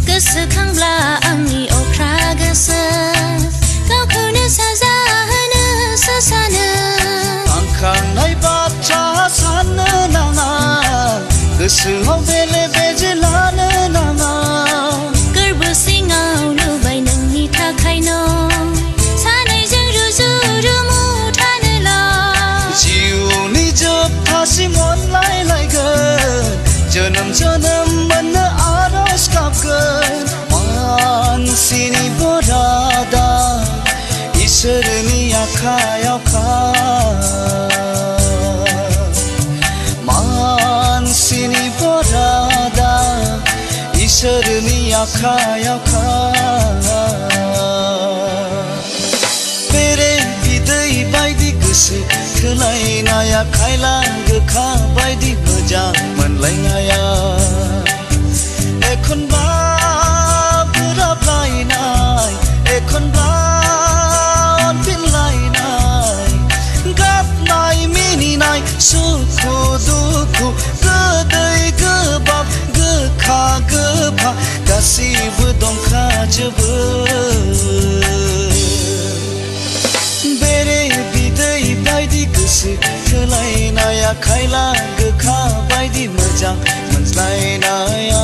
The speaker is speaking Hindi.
गोसोखांब्ला आंनि अख्रा गोसो गावखौनो साजा होनोसो सानो आं खांनाय बाथ्रा साननो नाङा गोसोआव बेले बेजे लानो नाङा गोरबो सिङाव लुबाय नोंनि थाखायनो सानैजों रुजु रुमु थानोला जिउनि जोबथासिम अनलायलायगोन जोनोम जोनोम मोननो आरज गाबगोन मानसिनि बरादा इसोरनि आखायावखा मानसिनि बरादा इसोरनि आखायावखा बेरे बिदै बायदि गोसो थोलायनाया खायला गोखा बायदि मोजां मोनलायनाया एखनब्ला बोराबलायनाय एखनब्ला अनफिनलायनाय गाबनाय मिनिनाय सुखु दुखु गोदै गोबाब गोखा गोफा गासिबो दंखाजोबो बेरे बिदै बायदि गोसो थोलायनाया खायला गोखा बायदि मोजां मोनज्लायनाया